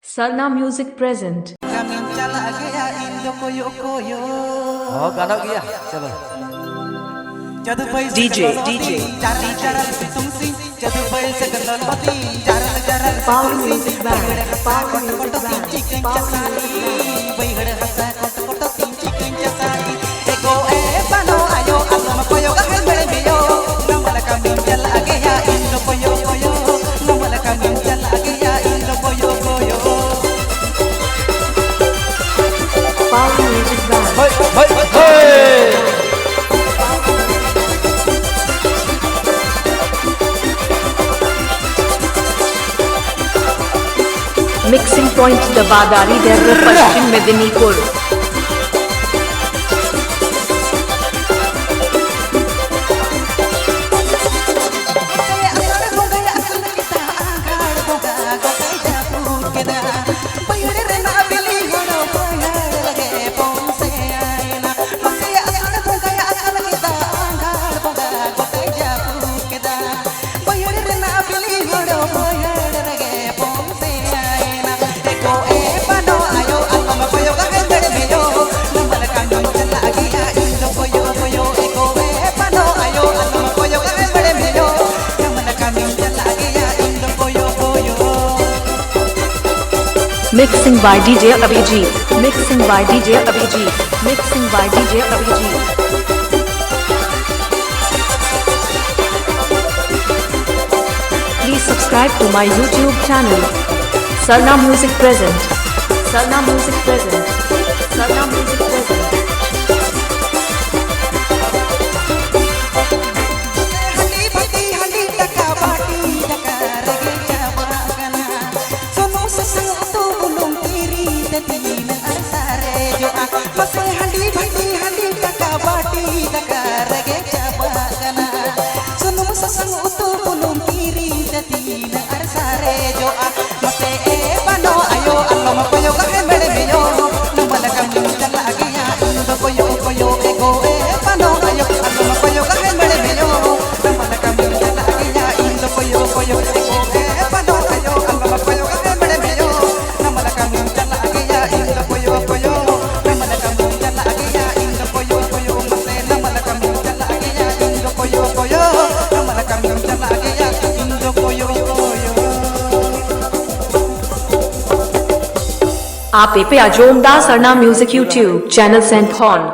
Sarna Music present. Oh, गाना किया चलो DJ Power Music Band. Power Music Band. Power Music Band. Power Music Band. Mixing point Dabadari Derro Pashchim Medinipur. Mixing by DJ Abhijit. Mixing by DJ Abhijit. Mixing by DJ Abhijit. Please subscribe to my YouTube channel. Sarna Music present. Sarna Music present. Sarna Music present. आप पे अजोमदा सरना music YouTube channel सेंट horn